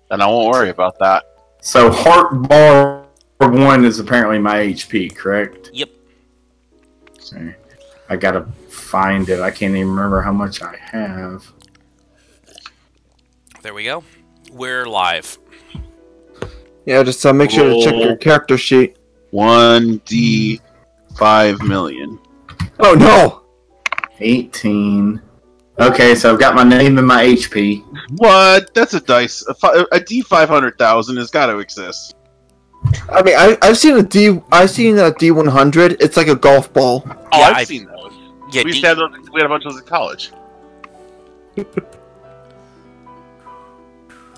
then I won't worry about that. So heart bar 1 is apparently my HP, correct? Yep. Okay. I gotta find it. I can't even remember how much I have. There we go. We're live. Yeah, just make sure to check your character sheet. 1d 5 million. Oh no! 18. Okay, so I've got my name and my HP. What? That's a dice. A D 500,000 has got to exist. I mean, I've seen a D100. It's like a golf ball. Oh, Yeah, I've seen those. Yeah, We had a bunch of those in college.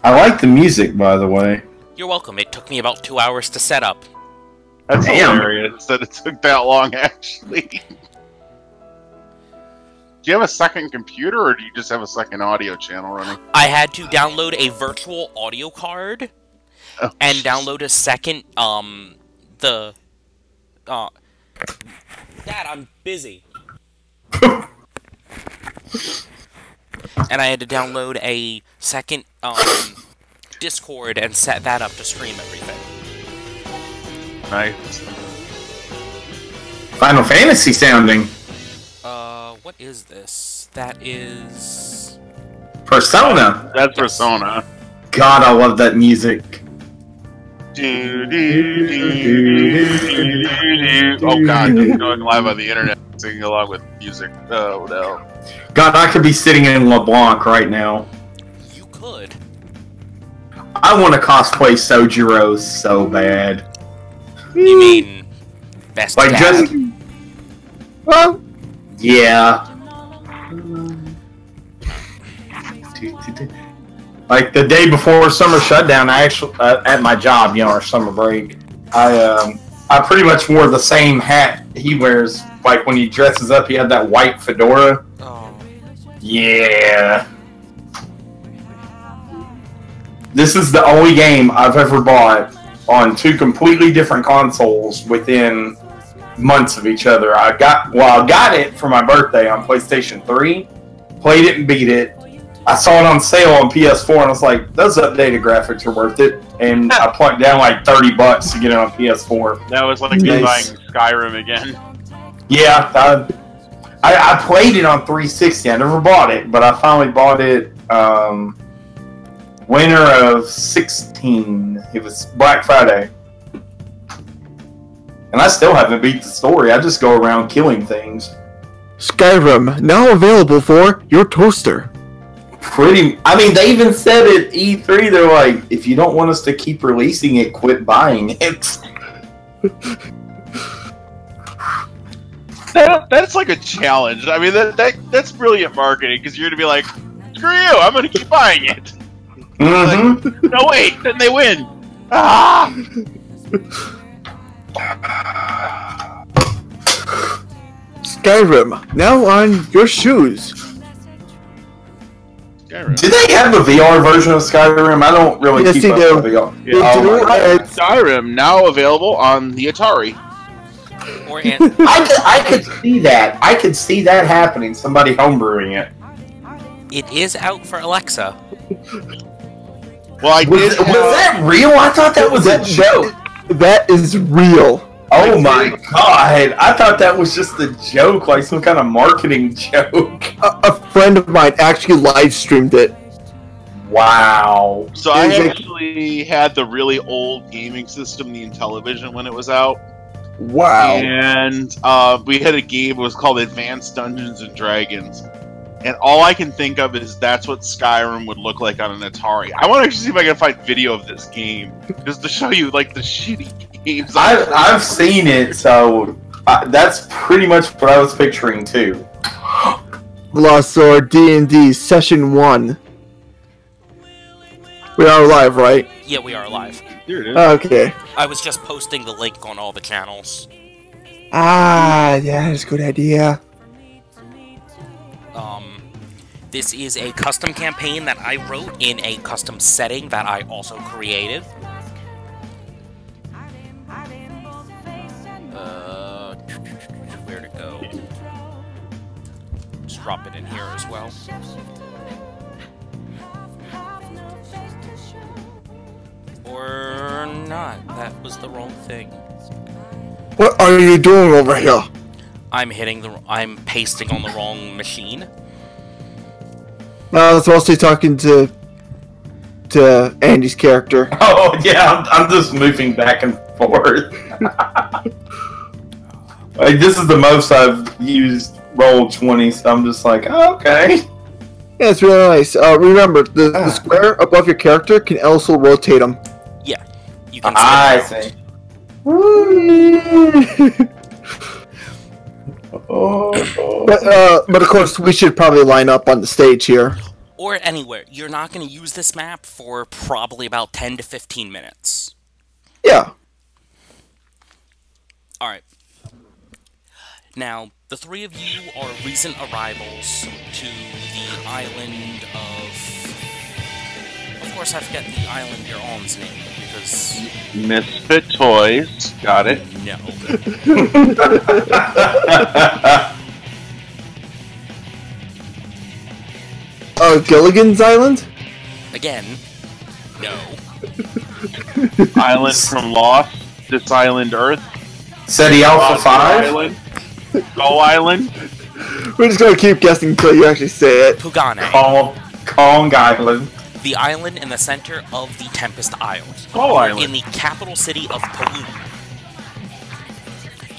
I like the music, by the way. You're welcome. It took me about 2 hours to set up. That's Damn. hilarious that it took that long, actually. Do you have a second computer, or do you just have a second audio channel running? I had to download a virtual audio card and download a second, Dad, I'm busy. And I had to download a second, Discord and set that up to stream everything. Nice. Final Fantasy sounding. What is this? That is... Persona. That's Persona. God, I love that music. Oh god, just going live on the internet, singing along with music. Oh no. God, I could be sitting in LeBlanc right now. You could. I want to cosplay Sojiro so bad. You mean... Best Like, Dad? just... Well... Yeah. Like the day before summer shutdown, I actually at my job, you know, our summer break, I pretty much wore the same hat he wears. Like when he dresses up, he had that white fedora. Oh. Yeah. This is the only game I've ever bought on 2 completely different consoles within months of each other. I got it for my birthday on PlayStation 3, played it and beat it. I saw it on sale on PS4 and I was like, those updated graphics are worth it. And I plunked down like $30 to get it on PS4. That was like me buying Skyrim again. Yeah, I played it on 360. I never bought it, but I finally bought it winter of 16. It was Black Friday. And I still haven't beat the story. I just go around killing things. Skyrim, now available for your toaster. I mean, they even said at E3, they're like, if you don't want us to keep releasing it, quit buying it. That's like a challenge. I mean, that's brilliant marketing, because you're going to be like, screw you, I'm going to keep buying it. Mm-hmm. Like, no, wait, then they win. Ah! Skyrim, now on your shoes. Skyrim. Do they have a VR version of Skyrim? I don't really Yes, keep they up do. with VR. They Oh do. my God. Skyrim now available on the Atari. Or I could see that. I could see that happening. Somebody homebrewing it. it is out for Alexa. Well, I Was did. that real? I thought that was a joke. That is real. Oh my god! I thought that was just a joke, like some kind of marketing joke. A friend of mine actually live streamed it. Wow. So I actually had the really old gaming system, the Intellivision, when it was out. Wow. And we had a game, it was called Advanced Dungeons and Dragons. And all I can think of is that's what Skyrim would look like on an Atari. I want to actually see if I can find video of this game, just to show you, like, the shitty games. I've seen it, so that's pretty much what I was picturing too. Lost Sword D&D Session 1. We are live, right? Yeah, we are live. Here it is. Okay. I was just posting the link on all the channels. Ah, yeah, that's a good idea. This is a custom campaign that I wrote in a custom setting that I also created. Where'd it go? Just drop it in here as well. not. That was the wrong thing. What are you doing over here? I'm pasting on the wrong machine. No, I was mostly talking to Andy's character. Oh yeah, I'm just moving back and forth. Like, this is the most I've used Roll20, so I'm just like, oh, okay. Yeah, it's really nice. Remember, the square above your character can also rotate them. Yeah, you can. I see. But of course, we should probably line up on the stage here. Or anywhere. You're not going to use this map for probably about 10 to 15 minutes. Yeah. Alright. Now, the three of you are recent arrivals to the island of... Of course, I forget the island you're on's name, because... Misfit Toys. Got it. No. Gilligan's Island? Again, no. Island from Lost. This island, Earth. SETI Alpha 5? Island. Go Island. We're just gonna keep guessing until you actually say it. Pugane. Kong Island. The island in the center of the Tempest Isles. Go Island. In the capital city of Paluma.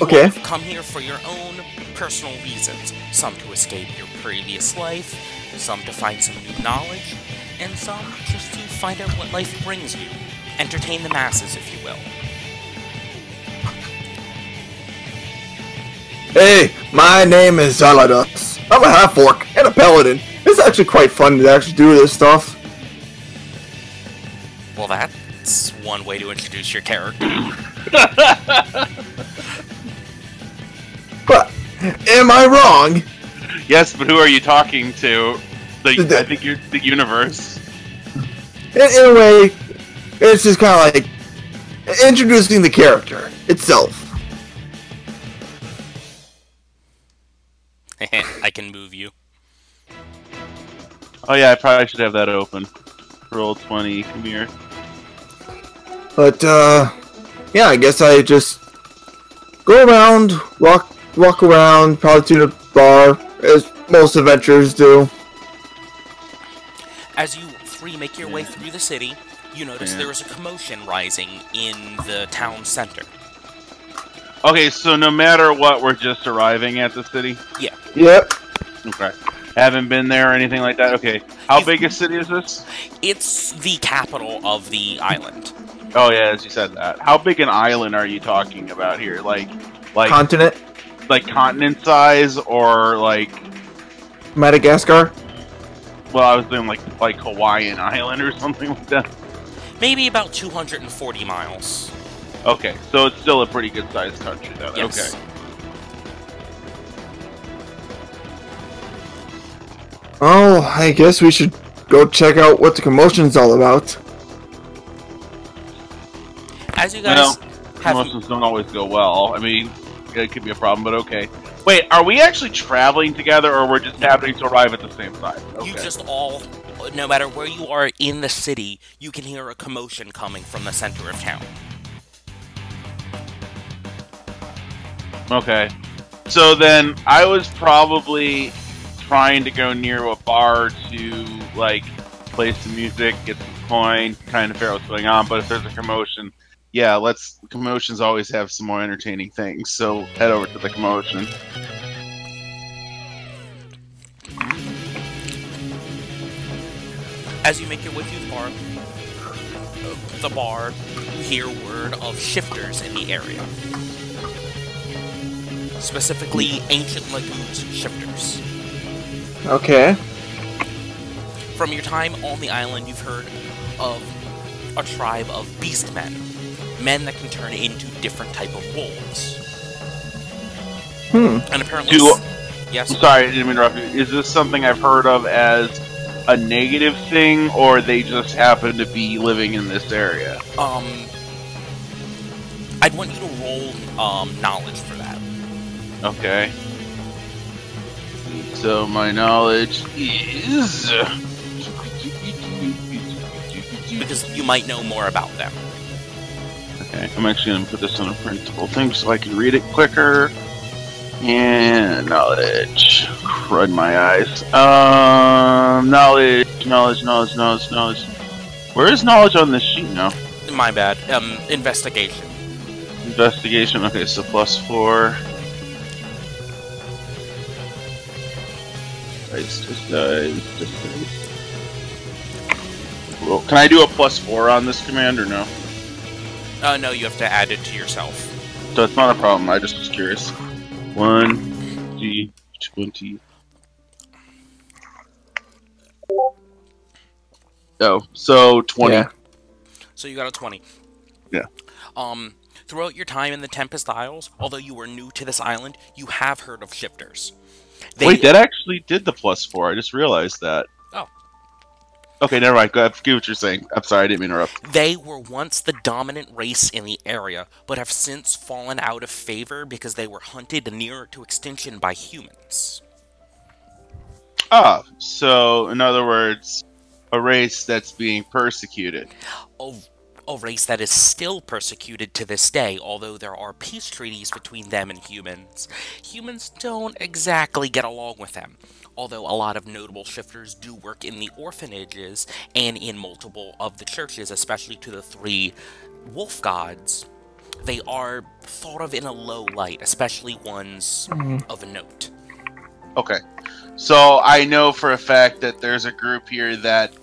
Okay. You have come here for your own personal reasons. Some to escape your previous life, some to find some new knowledge, and some just to find out what life brings you. Entertain the masses, if you will. Hey, my name is Zaladas. I'm a half-orc and a paladin. It's actually quite fun to actually do this stuff. Well, that's one way to introduce your character. But, am I wrong? Yes, but who are you talking to? I think you're the universe. In a way, it's just kind of like introducing the character itself. I can move you. Oh yeah, I probably should have that open. Roll20, come here. But, yeah, I guess I just go around, walk around, probably to the bar, as most adventurers do. As you three make your way through the city, you notice there is a commotion rising in the town center. Okay, so no matter what, we're just arriving at the city? Yeah. Yep. Okay. Haven't been there or anything like that? Okay. How big a city is this? It's the capital of the island. Oh yeah, as you said that. How big an island are you talking about here? Like Continent? Like continent size or like... Madagascar? Well, I was doing like Hawaiian Island or something like that. Maybe about 240 miles. Okay, so it's still a pretty good sized country then. Yes. Okay. Oh, I guess we should go check out what the commotion's all about. As you guys have... Promotions don't always go well. I mean, it could be a problem, but okay. Wait, are we actually traveling together, or we're just happening to arrive at the same time? Okay. You just all, no matter where you are in the city, you can hear a commotion coming from the center of town. Okay. So then, I was probably trying to go near a bar to, like, play some music, get some coin, kind of figure out what's going on, but if there's a commotion... Yeah, commotions always have some more entertaining things, so head over to the commotion. As you make your way through the bar, you hear word of shifters in the area. Specifically, Ancient Lagoon's shifters. Okay. From your time on the island, you've heard of a tribe of beastmen. Men that can turn into different type of wolves. And apparently... Yes? Sorry, I didn't mean to interrupt you. Is this something I've heard of as a negative thing, or they just happen to be living in this area? I'd want you to roll knowledge for that. Okay. So my knowledge is... Because you might know more about them. Okay, I'm actually going to put this on a printable thing so I can read it quicker. And knowledge. Crud my eyes. Knowledge. Where is knowledge on this sheet now? My bad. Investigation. Investigation. Okay, so +4. Dice. Well, can I do a +4 on this command or no? No, you have to add it to yourself. So it's not a problem. I just was curious. 1d20. Oh, so 20. Yeah. So you got a 20. Yeah. Throughout your time in the Tempest Isles, although you were new to this island, you have heard of shifters. Wait, that actually did the +4. I just realized that. Oh. Okay, never mind. Go ahead. Forget what you're saying. I'm sorry, I didn't mean to interrupt. They were once the dominant race in the area, but have since fallen out of favor because they were hunted near to extinction by humans. Ah, so in other words, a race that's being persecuted. A race that is still persecuted to this day, although there are peace treaties between them and humans. Humans don't exactly get along with them, although a lot of notable shifters do work in the orphanages and in multiple of the churches, especially to the 3 wolf gods. They are thought of in a low light, especially ones of note. Okay, so I know for a fact that there's a group here that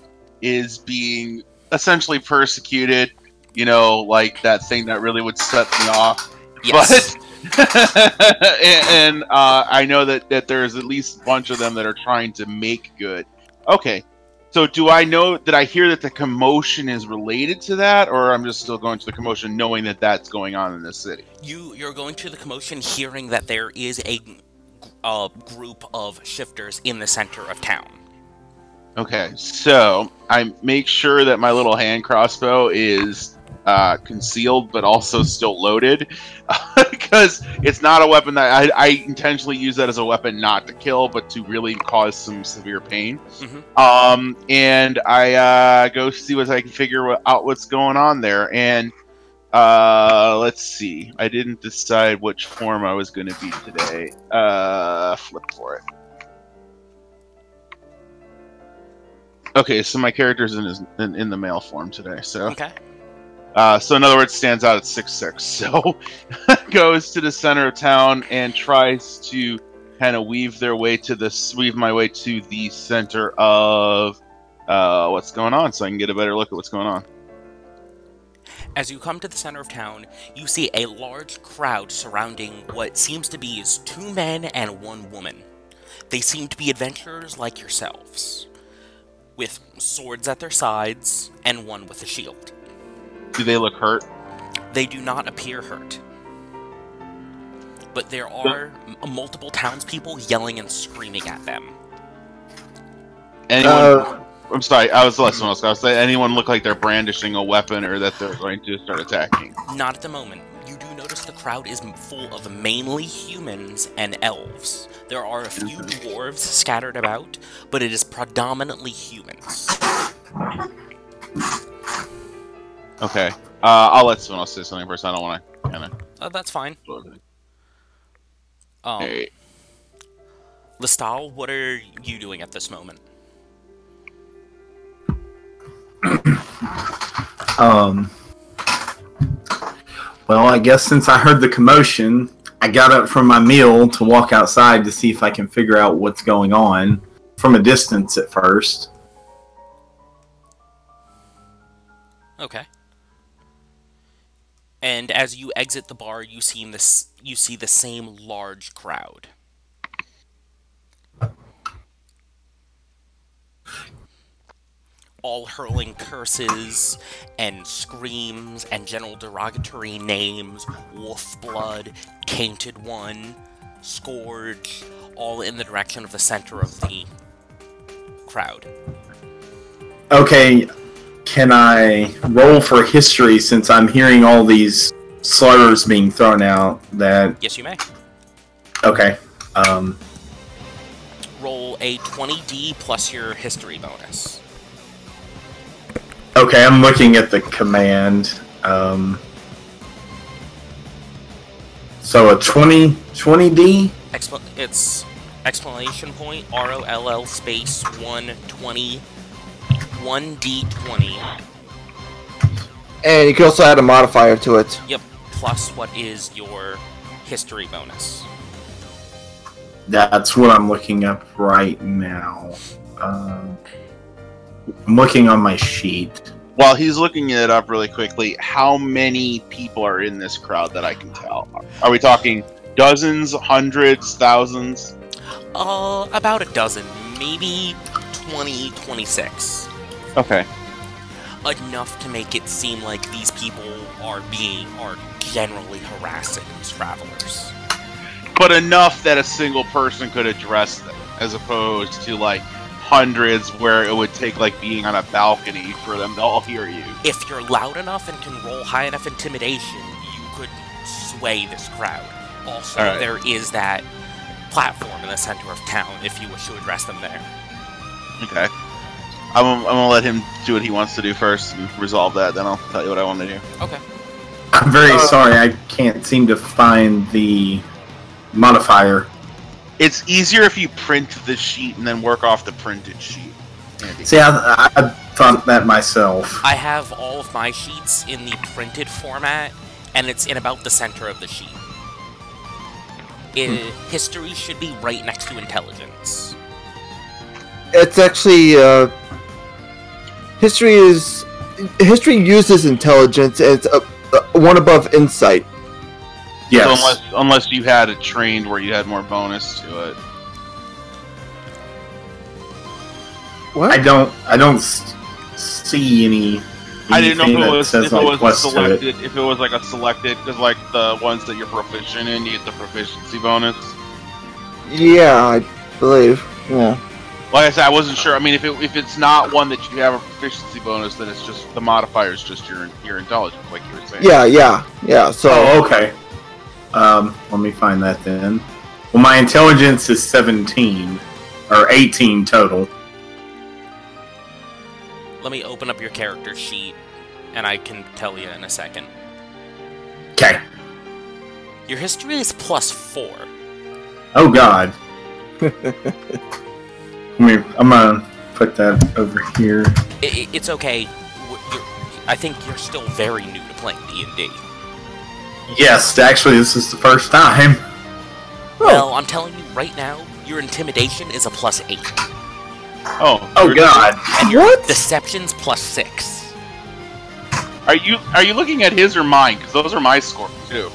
is being essentially persecuted, you know, like that thing that really would set me off. Yes. But and I know that there's at least a bunch of them that are trying to make good. Okay, so do I know that I hear that the commotion is related to that, or I'm just still going to the commotion knowing that that's going on in this city? You're going to the commotion hearing that there is a group of shifters in the center of town. Okay, so I make sure that my little hand crossbow is concealed, but also still loaded, because it's not a weapon that I intentionally use that as a weapon not to kill, but to really cause some severe pain. And I go see what I can figure out what's going on there. And let's see, I didn't decide which form I was going to be today. Flip for it. Okay, so my character's in the male form today, so... Okay. So in other words, stands out at 6'6". So goes to the center of town and tries to kind of weave my way to the center of what's going on, so I can get a better look at what's going on. As you come to the center of town, you see a large crowd surrounding what seems to be 2 men and 1 woman. They seem to be adventurers like yourselves, with swords at their sides and 1 with a shield. Do they look hurt? They do not appear hurt. But there are multiple townspeople yelling and screaming at them. Anyone? I'm sorry, I was listening. I was going to say, anyone look like they're brandishing a weapon or that they're going to start attacking? Not at the moment. You do notice the crowd is full of mainly humans and elves. There are a few dwarves scattered about, but it is predominantly humans. Okay. I'll let someone else say something first. I don't want to kind of... that's fine. Hey. Lestal, what are you doing at this moment? Well, I guess since I heard the commotion, I got up from my meal to walk outside to see if I can figure out what's going on from a distance at first. Okay. And as you exit the bar, you see the same large crowd. All hurling curses and screams and general derogatory names, Wolfblood, Tainted One, Scourge, all in the direction of the center of the crowd. Okay, can I roll for history since I'm hearing all these slurs being thrown out? Yes, you may. Okay. Roll a 20d plus your history bonus. Okay, I'm looking at the command. So a 20D? It's exclamation point ROLL space 120 1D20. And you can also add a modifier to it. Yep. Plus what is your history bonus? That's what I'm looking up right now. I'm looking on my sheet. While he's looking it up really quickly, how many people are in this crowd that I can tell? Are we talking dozens, hundreds, thousands? About a dozen. Maybe 20, 26. Okay. Enough to make it seem like these people are generally harassing these travelers. But enough that a single person could address them, as opposed to, like, hundreds where it would take, like, being on a balcony for them to all hear you. If you're loud enough and can roll high enough intimidation, you could sway this crowd. Also, Right. There is that platform in the center of town if you wish to address them there. Okay. I'm gonna let him do what he wants to do first and resolve that, then I'll tell you what I want to do. Okay. I'm very sorry, I can't seem to find the modifier. It's easier if you print the sheet and then work off the printed sheet. Andy. See, I thought that myself. I have all of my sheets in the printed format, and it's in about the center of the sheet. History should be right next to intelligence. It's actually history uses intelligence, and it's one above insight. Yes. So unless you had it trained where you had more bonus to it. What? I don't see any. I didn't know if it was selected. if it was like a selected, because like the ones that you're proficient in, you get the proficiency bonus. Yeah, I believe. Yeah. Like I said, I wasn't sure. I mean, if it's not one that you have a proficiency bonus, then it's just the modifier is just your intelligence, like you were saying. Yeah. So. Oh, okay. Let me find that then. Well, my intelligence is 17 or 18 total. Let me open up your character sheet, and I can tell you in a second. Okay. Your history is +4. Oh God. I'm gonna put that over here. It's okay. I think you're still very new to playing D&D. Yes, actually, this is the first time. Well, I'm telling you right now, your intimidation is a +8. Oh God. And your What? deception's +6. Are you looking at his or mine? Because those are my scores too.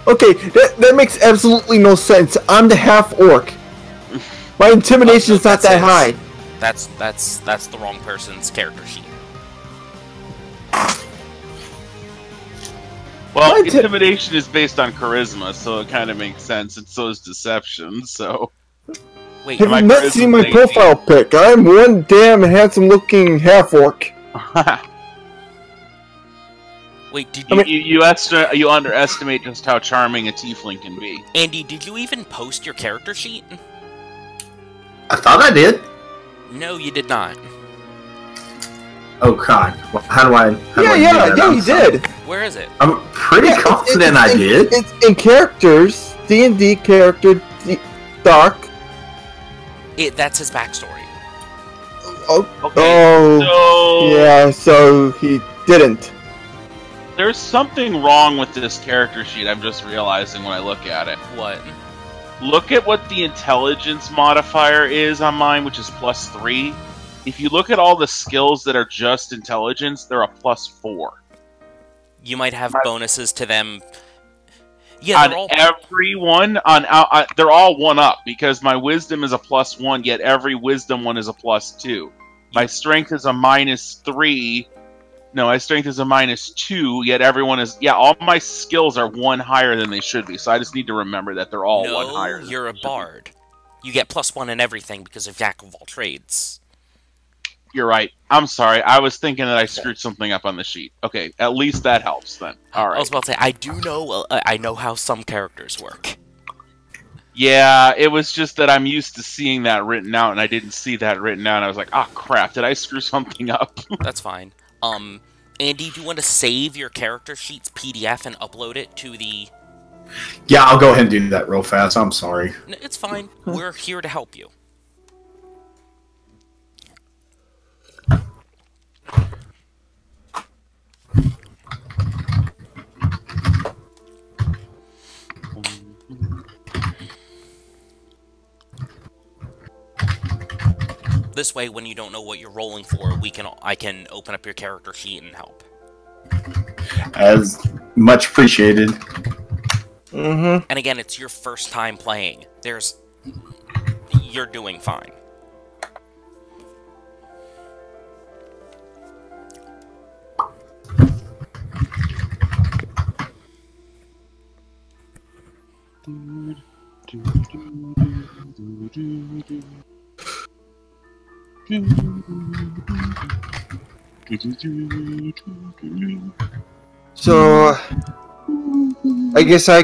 Okay, that makes absolutely no sense. I'm the half orc. My intimidation is not that high. That's the wrong person's character sheet. Well, My intimidation is based on charisma, so it kind of makes sense, and so is deception. So. Wait, Have My you not charisma's seen my 18. profile pic? I'm one damn handsome-looking half orc. wait, did You, you, you underestimate just how charming a tiefling can be. Andy? Did you even post your character sheet? I thought I did. No, you did not. Oh God. Well, how do I? Yeah, I'm you sorry. did. Where is it? I'm pretty confident I did. It's in characters. D&D character Dark. That's his backstory. Okay, so Yeah, so he didn't. there's something wrong with this character sheet. I'm just realizing when I look at it. What? Look at what the intelligence modifier is on mine, which is +3. If you look at all the skills that are just intelligence, they're a +4. You might have bonuses to them. Yeah, On everyone, they're all 1 up, because my wisdom is a +1, yet every wisdom one is a +2. My strength is a -3. No, my strength is a -2, yet everyone is... Yeah, all my skills are 1 higher than they should be, so I just need to remember that they're all 1 higher. You're a bard. You get +1 in everything because of Jack of all trades. You're right. I'm sorry. I was thinking that I screwed something up on the sheet. Okay, at least that helps then. All right. I was about to say, I do know, I know how some characters work. Yeah, it was just that I'm used to seeing that written out, and I didn't see that written out. And I was like, ah, crap, did I screw something up? That's fine. Andy, do you want to save your character sheet's PDF and upload it to the... Yeah, I'll go ahead and do that real fast. I'm sorry. No, it's fine. We're here to help you. This way, when you don't know what you're rolling for, I can open up your character sheet and help. As much appreciated. And again, it's your first time playing. You're doing fine. So, I guess I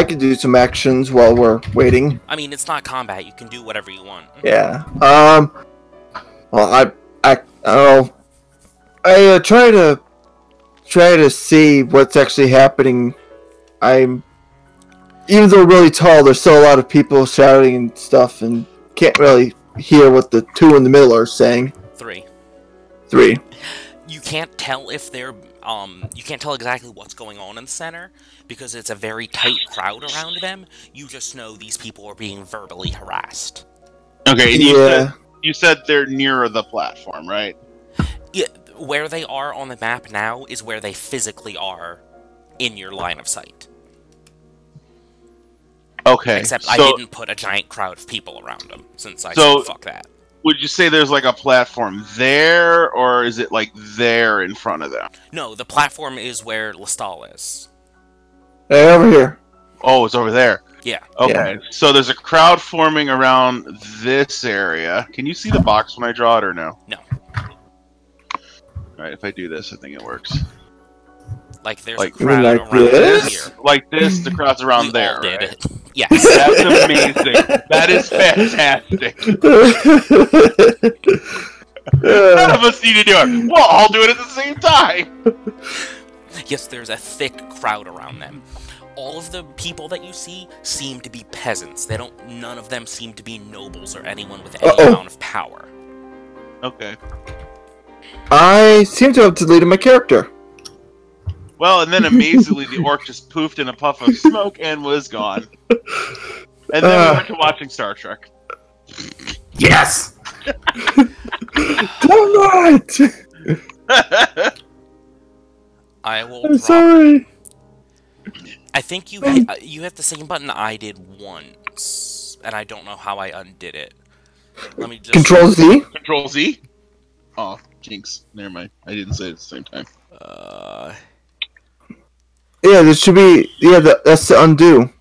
could do some actions while we're waiting. I mean, it's not combat. You can do whatever you want. Yeah. Well, I don't know. I try to see what's actually happening. Even though really tall, there's still a lot of people shouting and stuff, and can't really hear what the two in the middle are saying. Three. You can't tell if they're you can't tell exactly what's going on in the center because it's a very tight crowd around them. You just know these people are being verbally harassed. Okay, and you said they're nearer the platform, right? Yeah, where they are on the map now is where they physically are in your line of sight. Okay. Except I didn't put a giant crowd of people around them, since I said fuck that. Would you say there's like a platform there, or is it like there in front of them? No, the platform is where Lestal is. Hey, over here. Oh, it's over there. Yeah. Okay, so there's a crowd forming around this area. Can you see the box when I draw it, or no? No. Alright, if I do this, I think it works. Like, there's a crowd around here. Like this, the crowd's around We there, all did right? it. Yes. That's amazing. That is fantastic. None of us need to do it. We'll all do it at the same time. Yes, there's a thick crowd around them. All of the people that you see seem to be peasants. None of them seem to be nobles or anyone with any amount of power. Okay. I seem to have deleted my character. Well, and then amazingly, the orc just poofed in a puff of smoke and was gone. And then we went to watching Star Trek. Yes! Damn it! I will. I'm sorry. I think you hit the same button I did once, and I don't know how I undid it. Let me just Control Z. Control Z. Oh, jinx! Never mind. I didn't say it at the same time. Yeah, there should be. Yeah, that's the undo.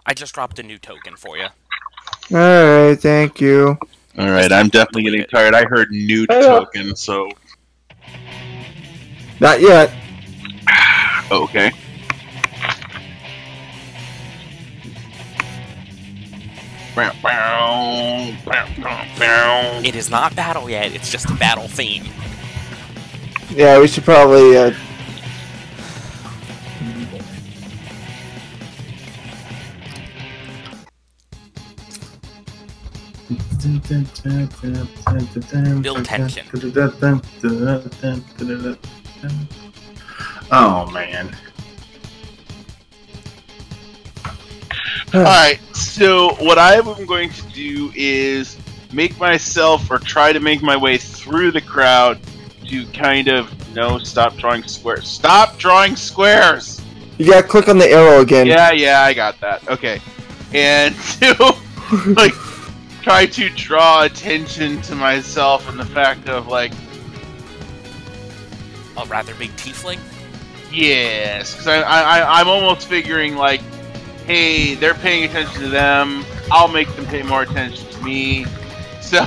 I just dropped a new token for you. Alright, thank you. Alright, I'm definitely getting tired. I heard new token, so... Not yet. Okay. It is not battle yet, it's just a battle theme. Yeah, we should probably, Build tension. Oh, man. Alright, so what I'm going to do is make myself, or try to make my way through the crowd to kind of, stop drawing squares. Stop drawing squares! You gotta click on the arrow again. Yeah, I got that. Okay. And to, like, try to draw attention to myself and the fact of, like... A rather big tiefling? Yes, because I'm almost figuring, like, hey, they're paying attention to them, I'll make them pay more attention to me, so,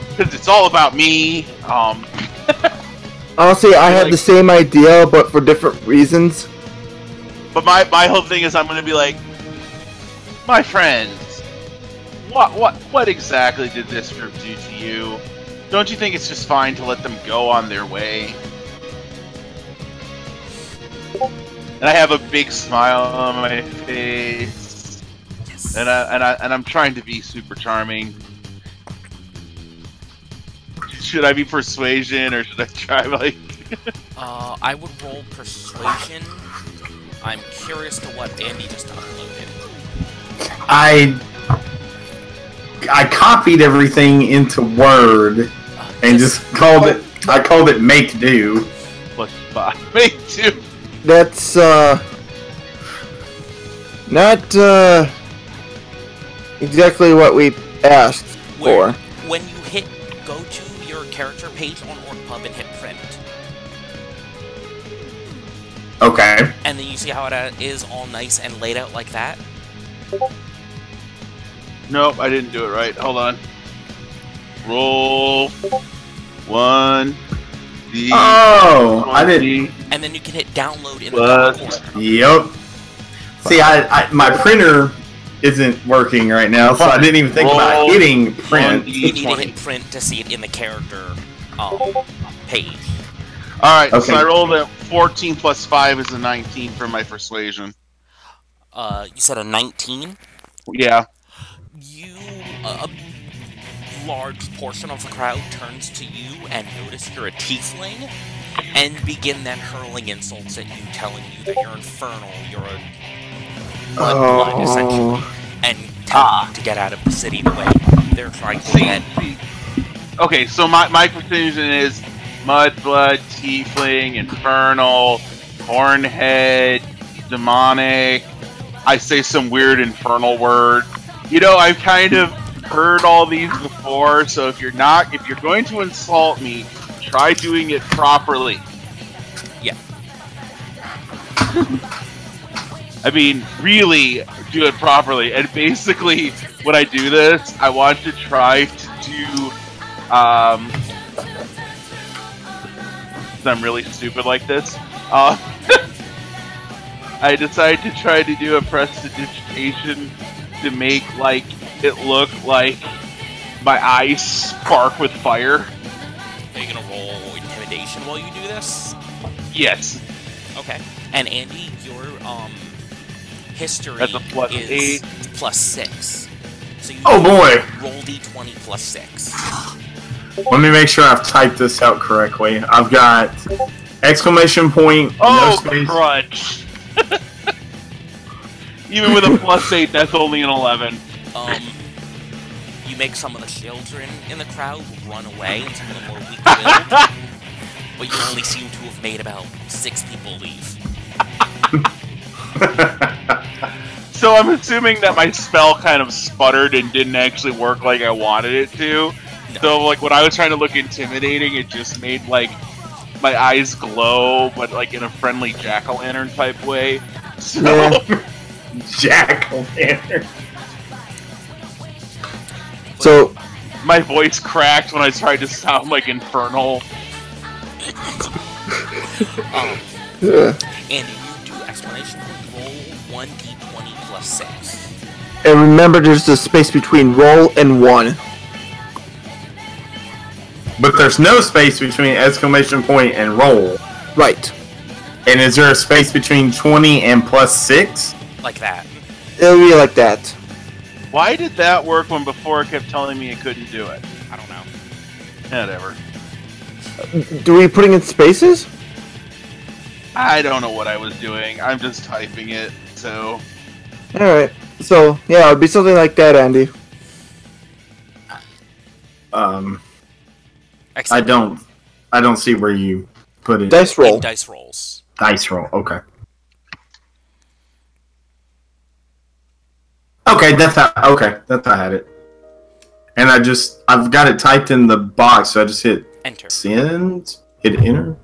because it's all about me, Honestly, I had the same idea, but for different reasons. But my whole thing is I'm going to be like, my friends, what exactly did this group do to you? Don't you think it's just fine to let them go on their way? And I have a big smile on my face, and I'm trying to be super charming. Should I be persuasion, or should I try like? I would roll persuasion. I'm curious to what Andy just uploaded. I copied everything into Word and just called it. I called it make do. Plus 5, make do. That's not exactly what we asked for. When you go to your character page on OrcPub and hit print. Okay. And then you see how it is all nice and laid out like that? Nope, I didn't do it right. Hold on. Roll 1. Oh, I didn't. And then you can hit download in the top corner. Yep. See, my printer isn't working right now, so I didn't even think about hitting print. You need to hit print to see it in the character page. Alright, okay. So I rolled a 14 plus 5 is a 19 for my persuasion. You said a 19? Yeah. A large portion of the crowd turns to you and notice you're a tiefling, and begin then hurling insults at you, telling you that you're infernal, you're a mudblood, essentially, and telling you to get out of the city the way they're trying to get. Okay, so my conclusion is mudblood, tiefling, infernal, hornhead, demonic. I say some weird infernal word. You know, I've kind of heard all these before, so if you're going to insult me, try doing it properly. Yeah. I mean, really do it properly. And basically, when I do this, I want to try to do, I'm really stupid like this. I decided to try to do a prestidigitation to make, like, it look like my eyes spark with fire. Are you gonna roll intimidation while you do this? Yes. Okay. And Andy, your history That's a plus is 8. plus 6. So you boy! Roll d20 plus 6. Let me make sure I've typed this out correctly. I've got exclamation point. Oh, no space. crunch! Even with a plus 8, that's only an 11. You make some of the children in the crowd run away, and some of them are weak-willed, but you only seem to have made about 6 people leave. So I'm assuming that my spell kind of sputtered and didn't actually work like I wanted it to. No. So, like, when I was trying to look intimidating, it just made, like, my eyes glow, but, like, in a friendly jack-o'-lantern type way. So... Yeah. Jack-o'-lantern. So, my voice cracked when I tried to sound like infernal. Andy, you do explanation point, roll 1d20 plus 6. and remember there's a space between roll and 1. But there's no space between exclamation point and roll. Right. And is there a space between 20 and plus 6? Like that. It'll be like that. Why did that work when before it kept telling me it couldn't do it? I don't know. Whatever. Do we putting in spaces? I don't know what I was doing. I'm just typing it, so... Alright. So, yeah, it'll be something like that, Andy. I don't see where you put it. Dice roll. Dice rolls. Dice roll, okay. Okay, that's how I had it. And I've got it typed in the box, so I just hit enter. Send, hit enter.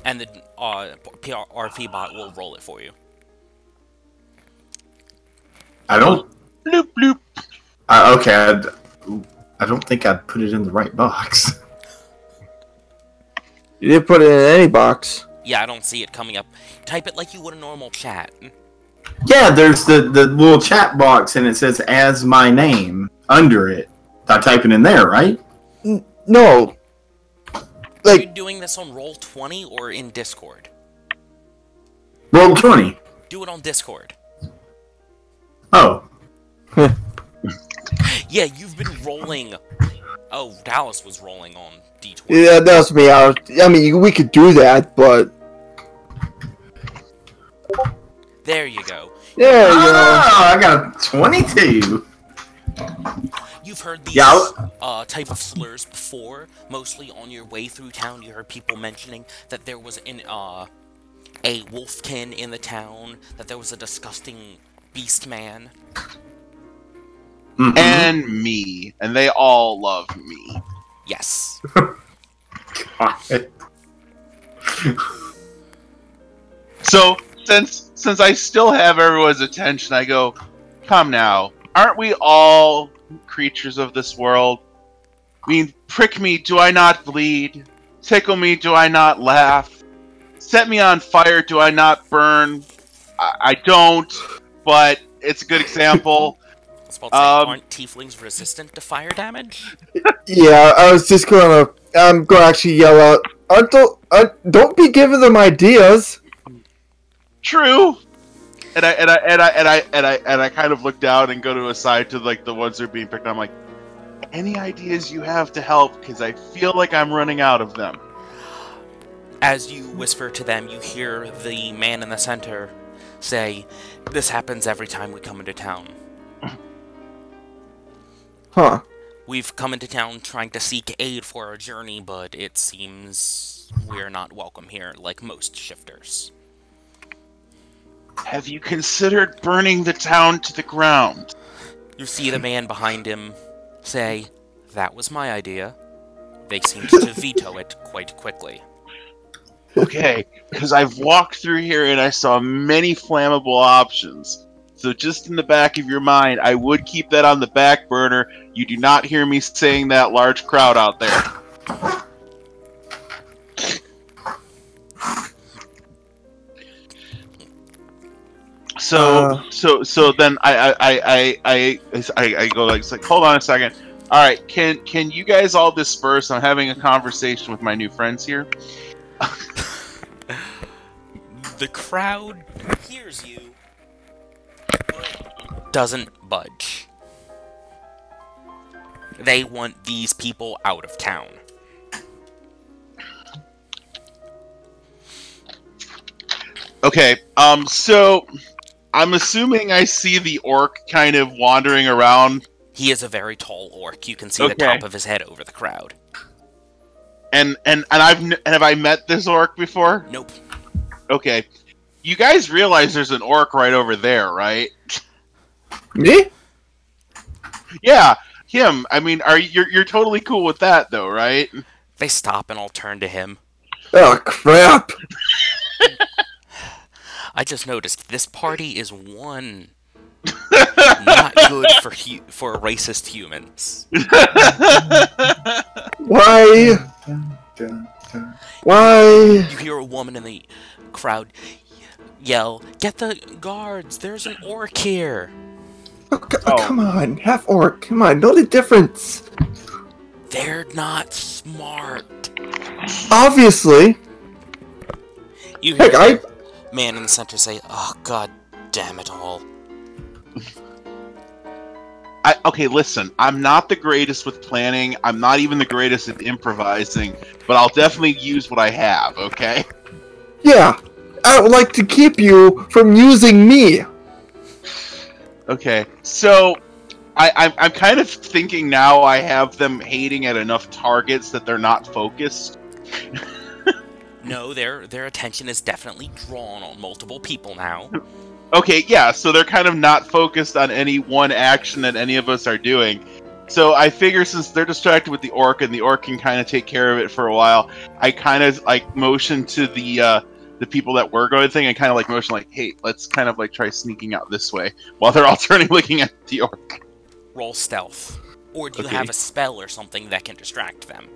And the RP bot will roll it for you. I don't... Bloop, bloop. Okay, I don't think I'd put it in the right box. You didn't put it in any box. Yeah, I don't see it coming up. Type it like you would a normal chat. Yeah, there's the little chat box, and it says "as my name" under it. I type it in there, right? No. Are Like, you doing this on Roll20 or in Discord? Roll 20. Do it on Discord. Oh. Yeah, you've been rolling. Oh, Dallas was rolling on D20. yeah, that's me. I mean, we could do that, but There you go. there you go. Ah, I got a 22. You've heard these Yeah. type of slurs before. Mostly on your way through town, you heard people mentioning that there was a wolfkin in the town, that there was a disgusting beast man. Mhm. And me. And they all love me. Yes. God. So, since I still have everyone's attention, I go, come now. Aren't we all creatures of this world? I mean, prick me, do I not bleed? Tickle me, do I not laugh? Set me on fire, do I not burn? I don't, but it's a good example. I was about to say, aren't tieflings resistant to fire damage? Yeah, I was just I'm gonna actually yell out, don't be giving them ideas. True. And I kind of look down and go to a side to like the ones that are being picked on. I'm like, any ideas you have to help? Because I feel like I'm running out of them. As you whisper to them, you hear the man in the center say, "This happens every time we come into town. Huh. We've come into town trying to seek aid for our journey, but it seems we're not welcome here like most shifters." Have you considered burning the town to the ground? You see the man behind him say, "That was my idea." They seem to veto it quite quickly. Okay, because I've walked through here and I saw many flammable options. So just in the back of your mind, I would keep that on the back burner. You do not hear me saying that large crowd out there. So then I go like, it's like, hold on a second. All right, can you guys all disperse? I'm having a conversation with my new friends here. The crowd hears you, but doesn't budge. They want these people out of town. Okay, so I'm assuming I see the orc kind of wandering around. He is a very tall orc. You can see the top of his head over the crowd. And have I met this orc before? Nope. Okay. You guys realize there's an orc right over there, right? Me? Yeah, him. I mean, you're totally cool with that though, right? They stop and all turn to him. Oh, crap. I just noticed this party is one not good for racist humans. Why? Why? You hear a woman in the crowd yell, "Get the guards! There's an orc here!" Oh, come on, half orc. Come on, know the difference. They're not smart. Obviously. You hear Heck, the man in the center say, "Oh, god damn it all." Okay, listen, I'm not the greatest with planning. I'm not even the greatest at improvising, but I'll definitely use what I have, okay? Yeah, I would like to keep you from using me. Okay, so I'm kind of thinking now I have them hating at enough targets that they're not focused. No, their attention is definitely drawn on multiple people now. Okay, yeah, so they're kind of not focused on any one action that any of us are doing. So I figure since they're distracted with the orc and the orc can kind of take care of it for a while, I kind of like motion to the people that were going thing and kind of like motion like, hey, let's kind of like try sneaking out this way while they're all turning looking at the orc. Roll stealth. Or do you Okay. have a spell or something that can distract them?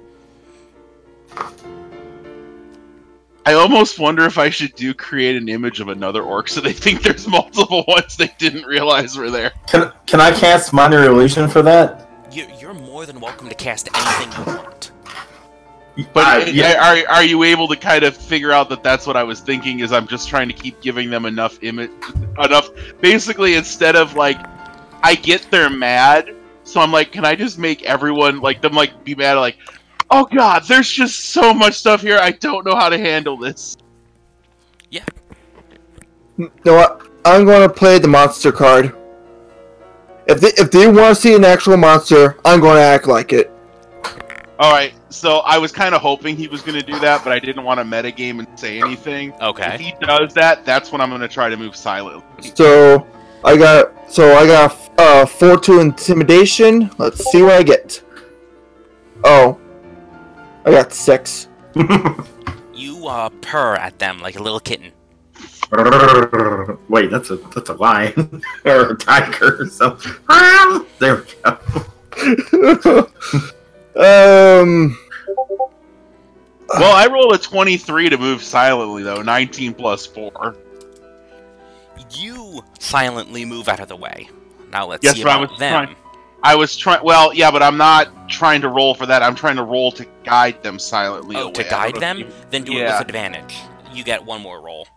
I almost wonder if I should create an image of another orc so they think there's multiple ones they didn't realize were there. Can I cast minor illusion for that? You're more than welcome to cast anything you want. But are you able to kind of figure out that that's what I was thinking? Is I'm just trying to keep giving them enough. Basically, instead of like, I get they're mad, so I'm like, can I just make everyone like them like be mad? Like, oh god, there's just so much stuff here. I don't know how to handle this. Yeah. You know what? I'm going to play the monster card. If they want to see an actual monster, I'm going to act like it. Alright, so I was kind of hoping he was going to do that, but I didn't want to metagame and say anything. Okay. If he does that, that's when I'm going to try to move silently. So I got 4-2 intimidation. Let's see what I get. Oh, I got 6. You purr at them like a little kitten. Wait, that's a lion or a tiger. So there we go. Well, I rolled a 23 to move silently, though. 19 plus 4. You silently move out of the way. Now let's Yes, see but about them. I was trying. Well, yeah, but I'm not trying to roll for that. I'm trying to roll to guide them silently away. To guide them? Then do it with advantage. You get one more roll.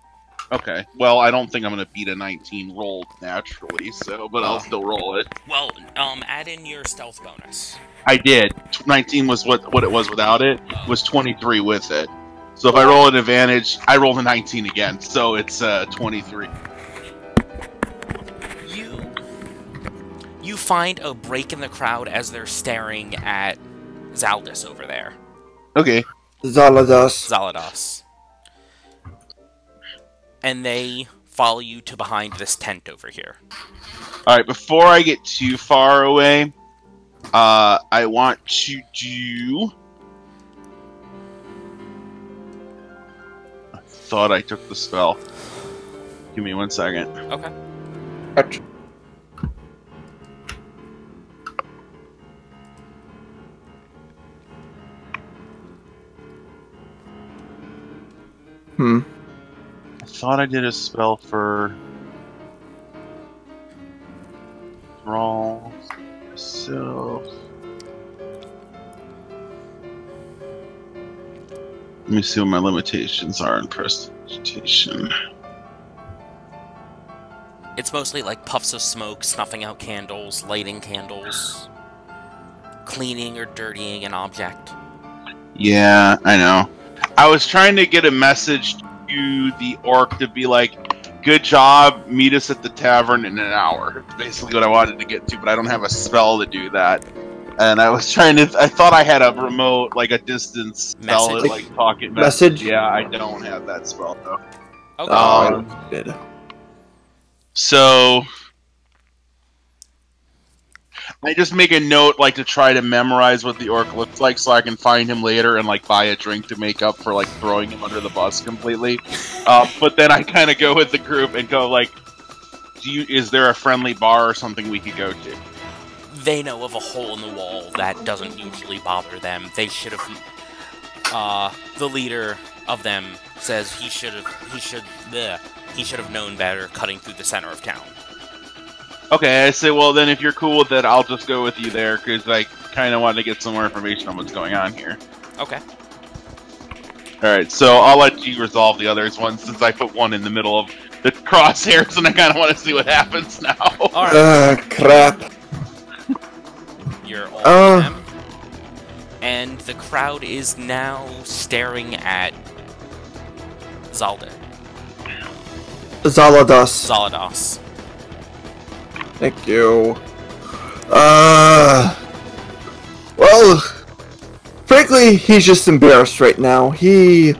Okay. Well, I don't think I'm going to beat a 19 roll naturally, so, but I'll still roll it. Well, add in your stealth bonus. I did. 19 was what it was without it. It was 23 with it. So if I roll an advantage, I roll a 19 again, so it's 23. You find a break in the crowd as they're staring at Zaldis over there. Okay. Zalados. And they follow you to behind this tent over here. Alright, before I get too far away, I want to do... I thought I took the spell. Give me 1 second. Okay. Gotcha. I thought I did a spell for... Roll... So... Let me see what my limitations are in prestidigitation. It's mostly like puffs of smoke, snuffing out candles, lighting candles, cleaning or dirtying an object. Yeah, I know. I was trying to get a message to the orc to be like, good job, meet us at the tavern in an hour. That's basically what I wanted to get to, but I don't have a spell to do that. And I was trying to, I thought I had a remote, like a distance spell, Message? like talking Message? Yeah, I don't have that spell though. Okay. Good. So I just make a note, like, to try to memorize what the orc looks like, so I can find him later and like buy a drink to make up for like throwing him under the bus completely. But then I kind of go with the group and go like, is there a friendly bar or something we could go to? They know of a hole in the wall that doesn't usually bother them. They should have. The leader of them says he should have known better cutting through the center of town. Okay, I say, well then if you're cool with it, I'll just go with you there, because I kind of wanted to get some more information on what's going on here. Okay. Alright, so I'll let you resolve the others one, since I put one in the middle of the crosshairs, and I kind of want to see what happens now. Alright. Crap. You're all of them. And the crowd is now staring at Zalados. Zalados. Thank you. Well, frankly, he's just embarrassed right now. He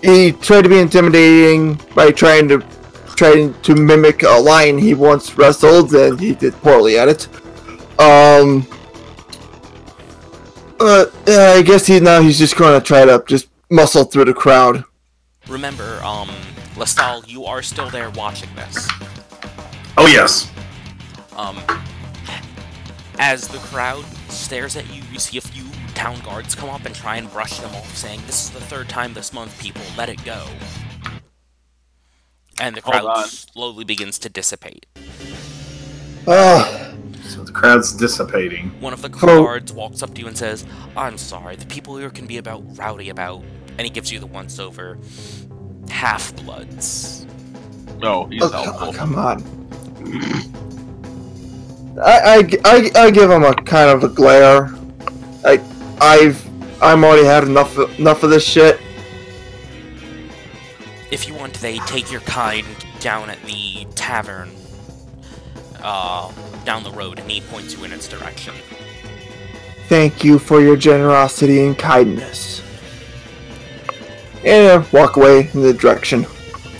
tried to be intimidating by trying to mimic a lion he once wrestled, and he did poorly at it. I guess he's just going to try to just muscle through the crowd. Remember, Lestal, you are still there watching this. Oh yes. As the crowd stares at you, you see a few town guards come up and try and brush them off, saying, "This is the third time this month, people, let it go." And the crowd slowly begins to dissipate. So the crowd's dissipating. One of the guards walks up to you and says, "I'm sorry, the people here can be rowdy about," and he gives you the once-over. Half-bloods. No, he's helpful. Come on. I give him a kind of a glare. I'm already had enough of this shit. If you want, they take your kind down at the tavern, down the road, and he points you in its direction. Thank you for your generosity and kindness. And walk away in the direction.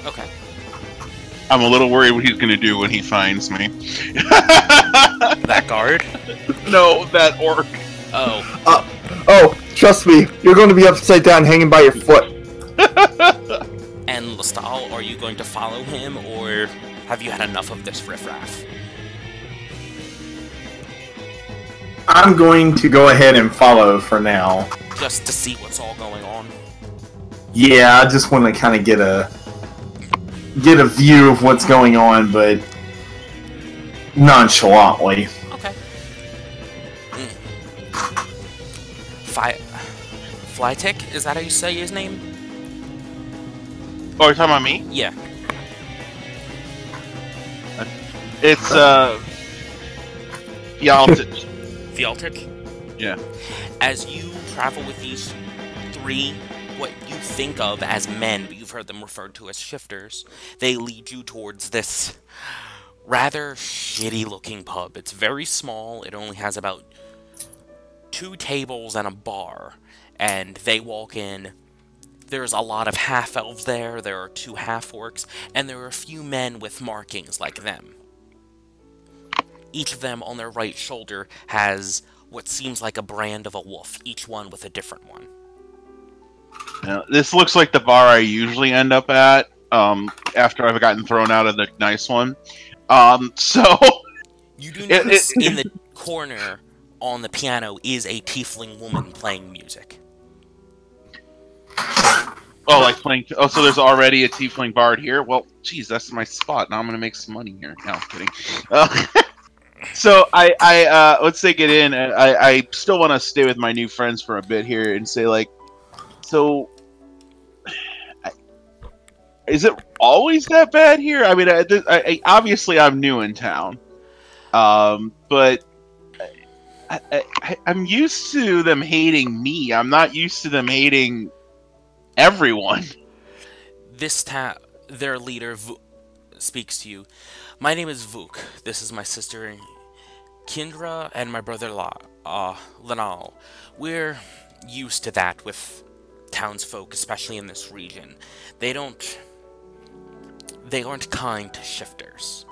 Okay. I'm a little worried what he's gonna do when he finds me. That guard? No, that orc. Oh. Trust me, you're going to be upside down hanging by your foot. And Lestal, are you going to follow him, or have you had enough of this riffraff? I'm going to go ahead and follow for now. Just to see what's all going on? Yeah, I just want to kind of get a view of what's going on, but nonchalantly. Okay. Flytick? Is that how you say his name? Oh, you're talking about me? Yeah. It's, Fialtich. Fialtich? Yeah. As you travel with these three, what you think of as men, but you've heard them referred to as shifters, they lead you towards this rather shitty-looking pub. It's very small. It only has about 2 tables and a bar. And they walk in. There's a lot of half-elves there. There are 2 half-orcs. And there are a few men with markings like them. Each of them on their right shoulder has what seems like a brand of a wolf. Each one with a different one. Now, this looks like the bar I usually end up at after I've gotten thrown out of the nice one. So... You do notice in the corner on the piano is a tiefling woman playing music. Oh, like playing... Oh, so there's already a tiefling bard here? Well, geez, that's my spot. Now I'm going to make some money here. No, I'm kidding. So, let's take it in. I still want to stay with my new friends for a bit here and say, like, so... Is it always that bad here? I mean, obviously I'm new in town. But... I'm used to them hating me. I'm not used to them hating everyone. Their leader speaks to you. My name is Vuk. This is my sister Kindra and my brother Lanal. We're used to that with townsfolk, especially in this region. They aren't kind to shifters.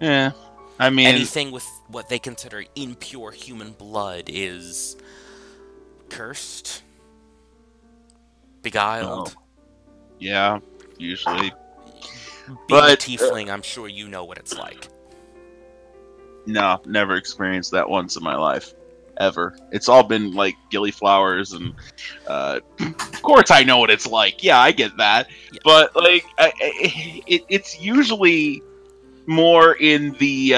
Yeah. I mean, anything with what they consider impure human blood is cursed, beguiled. Oh. Yeah, usually. Being a tiefling, I'm sure you know what it's like. No, never experienced that once in my life. Ever. It's all been like gilly flowers and of course I know what it's like. Yeah, I get that. Yeah. But like it's usually more in the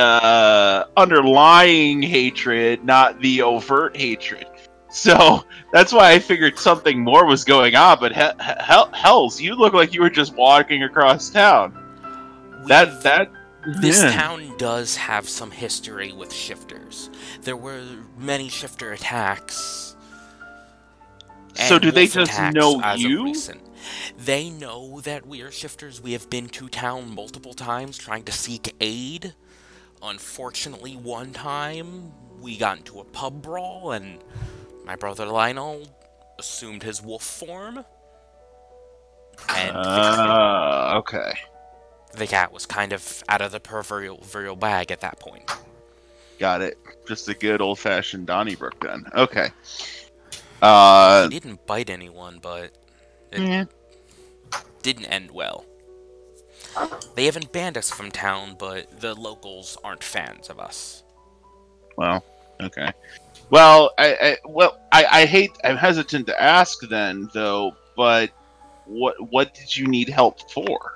underlying hatred, not the overt hatred. So that's why I figured something more was going on. But hells, you look like you were just walking across town. This town does have some history with shifters. There were many shifter attacks. So do they just know you? They know that we are shifters. We have been to town multiple times trying to seek aid. Unfortunately, one time we got into a pub brawl and my brother Lionel assumed his wolf form. And okay. The cat was kind of out of the proverbial bag at that point. Got it. Just a good old-fashioned Donnybrook then. Okay. He didn't bite anyone, but it didn't end well. They haven't banned us from town, but the locals aren't fans of us. Well, okay. Well, I'm hesitant to ask then, though, but what did you need help for?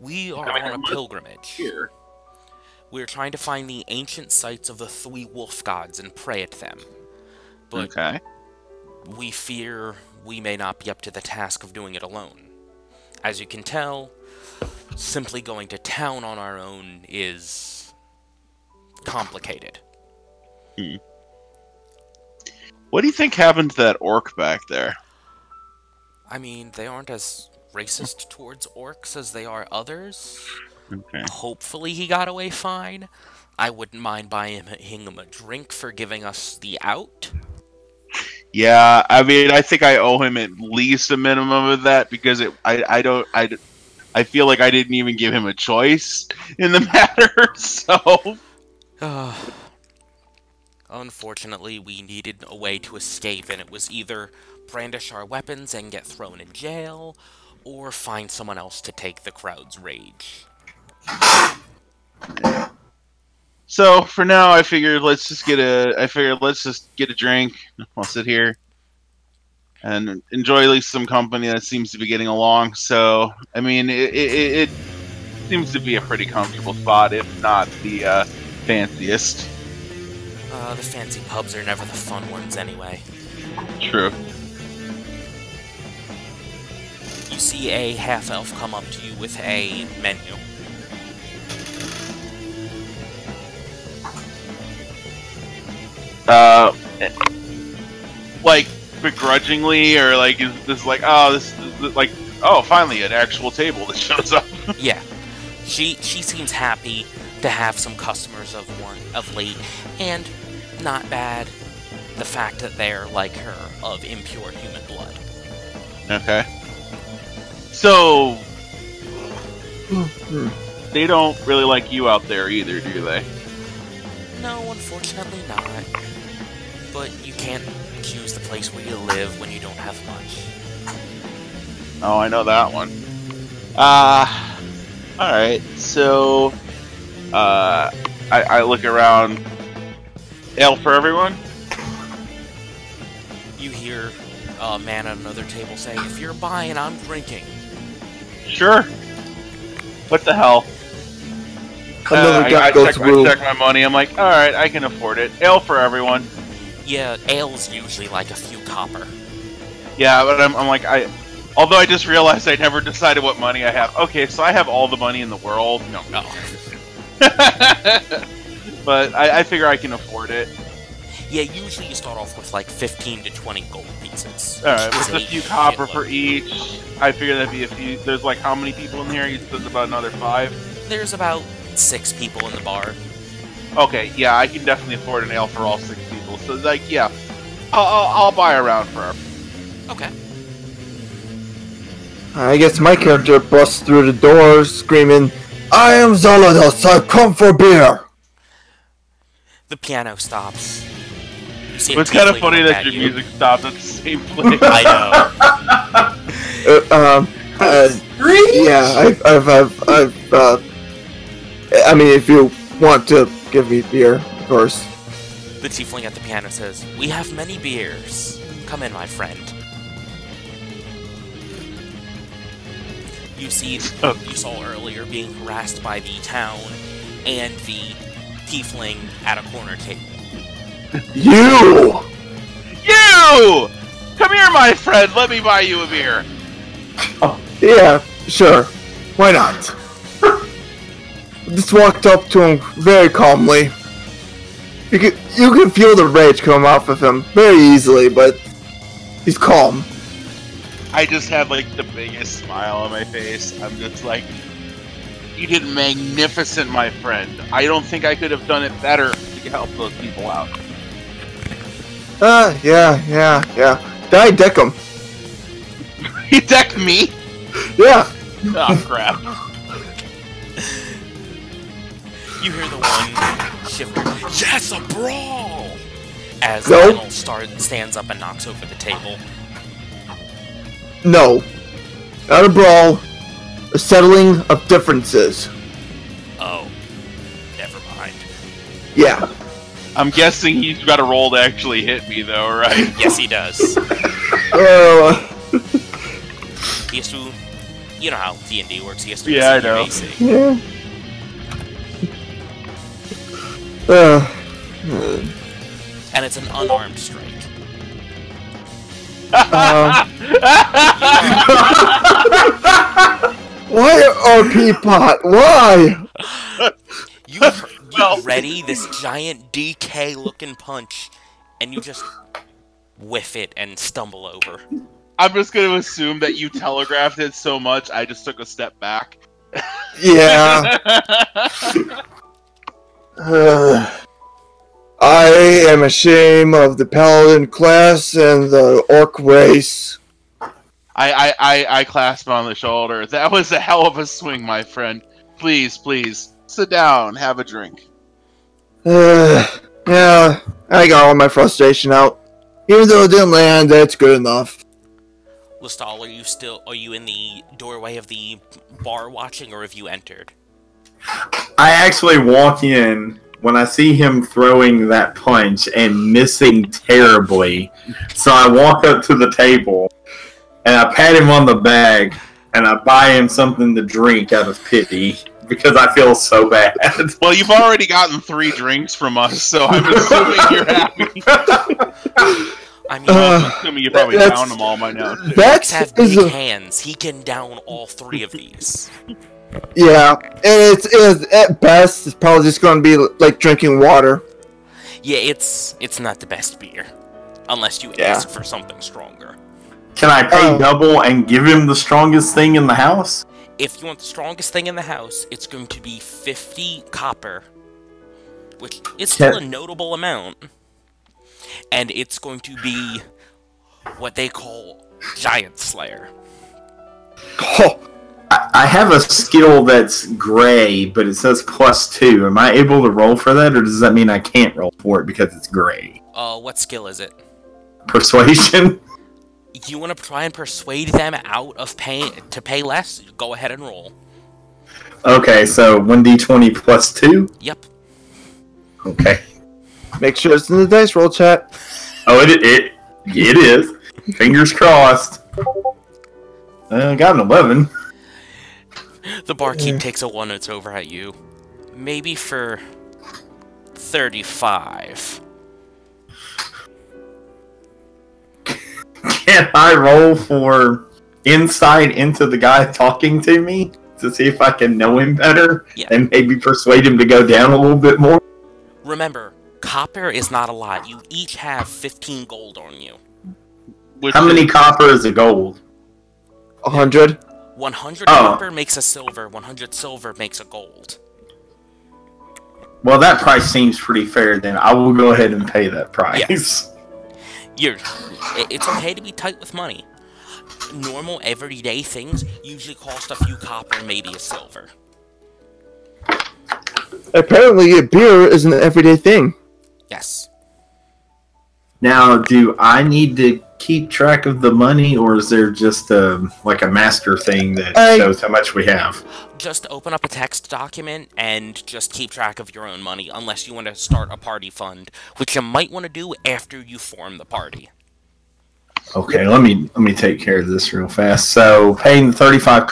We are on a pilgrimage. Here. We're trying to find the ancient sites of the 3 wolf gods and pray at them. But Okay. we fear we may not be up to the task of doing it alone. As you can tell, simply going to town on our own is complicated. What do you think happened to that orc back there? I mean, they aren't as racist towards orcs as they are others. Okay. Hopefully he got away fine. I wouldn't mind buying him a drink for giving us the out. Yeah, I mean, I think I owe him at least a minimum of that because I feel like I didn't even give him a choice in the matter. So, unfortunately, we needed a way to escape, and it was either brandish our weapons and get thrown in jail, or find someone else to take the crowd's rage. so for now, I figured let's just get a drink. I'll sit here and enjoy at least some company that seems to be getting along. So, I mean, it seems to be a pretty comfortable spot, if not the fanciest. The fancy pubs are never the fun ones anyway. True. You see a half-elf come up to you with a menu. Like begrudgingly, or like is this like, oh, this is like, oh, finally an actual table that shows up. Yeah, she seems happy to have some customers of late, and not bad the fact that they're like her, of impure human blood. Okay. So they don't really like you out there either, do they? No, unfortunately not. But you can't choose the place where you live when you don't have much. Oh, I know that one. Alright, so I look around. Ale for everyone? You hear a man at another table say, "If you're buying, I'm drinking." Sure. What the hell? Another guy I goes through. check my money. I'm like, alright, I can afford it. Ale for everyone. Yeah, ale's usually like a few copper. Yeah, but I'm like, although I just realized I never decided what money I have. Okay, so I have all the money in the world. No. But I figure I can afford it. Yeah, usually you start off with like 15 to 20 gold pieces. Alright, which with is a few shitload. copper for each. I figure that'd be a few. There's like how many people in here? You said about another 5? There's about 6 people in the bar. Okay, yeah, I can definitely afford an ale for all 6 people. So like, yeah, I'll buy a round for her. Okay. I guess my character busts through the door screaming, "I am Zalados, I've come for beer!" The piano stops. You see a It's kind of tiefling funny look that at your you. music stopped at the same place. I know. I mean, if you want to give me beer, of course. The tiefling at the piano says, "We have many beers. Come in, my friend." You see, you saw earlier being harassed by the town and the tiefling at a corner table. You! You! Come here, my friend. Let me buy you a beer. Yeah, sure. Why not? Just walked up to him very calmly. You can feel the rage come off of him very easily, but he's calm. I just have like the biggest smile on my face. I'm just like, you did magnificent, my friend. I don't think I could have done it better to help those people out. Yeah. Did I deck him? You decked me? Yeah. Oh, crap. You hear the one shiver, "Yes, a brawl!" As Nope. Lionel stands up and knocks over the table. No. Not a brawl. A settling of differences. Oh, never mind. Yeah. I'm guessing he's got a roll to actually hit me, though, right? Yes, he does. He has to, you know how D&D works. He has to Yeah, I exceed your know. AC. Yeah. And it's an unarmed strike. Why RP pot? Why? You ready this giant DK-looking punch, and you just whiff it and stumble over. I'm just going to assume that you telegraphed it so much, I just took a step back. Yeah. I am ashamed of the paladin class and the orc race. I clasp on the shoulder. That was a hell of a swing, my friend. Please, sit down, have a drink. Yeah, I got all my frustration out. Even though it didn't land, that's good enough. Lestal, are you in the doorway of the bar watching, or have you entered? I actually walk in when I see him throwing that punch and missing terribly. So I walk up to the table and I pat him on the back and I buy him something to drink out of pity because I feel so bad. Well, you've already gotten 3 drinks from us, so I'm assuming you're happy. I mean, I'm assuming you probably downed them all by now. Max have big hands. He can down all 3 of these. Yeah, and it's at best, it's probably just going to be like drinking water. Yeah, it's not the best beer. Unless you ask for something stronger. Can I pay double and give him the strongest thing in the house? If you want the strongest thing in the house, it's going to be 50 copper. Which is still a notable amount. And it's going to be what they call Giant Slayer. Oh. I have a skill that's gray, but it says +2. Am I able to roll for that, or does that mean I can't roll for it because it's gray? What skill is it? Persuasion? You want to try and persuade them out of to pay less? Go ahead and roll. Okay, so 1d20 +2? Yep. Okay. Make sure it's in the dice roll chat. Oh, it is. Fingers crossed. I got an 11. The barkeep takes a 1 it's over at you. Maybe for 35. Can I roll for insight into the guy talking to me to see if I can know him better and maybe persuade him to go down a little bit more? Remember, copper is not a lot. You each have 15 gold on you. How many copper is a gold? 100. 100 copper makes a silver. 100 silver makes a gold. Well, that price seems pretty fair then. I will go ahead and pay that price. Yeah. It's okay to be tight with money. Normal, everyday things usually cost a few copper, maybe a silver. Apparently, a beer is an everyday thing. Yes. Now, do I need to keep track of the money, or is there just like a master thing that shows how much we have? Just open up a text document and just keep track of your own money, unless you want to start a party fund, which you might want to do after you form the party. Okay, let me take care of this real fast. So, paying the 35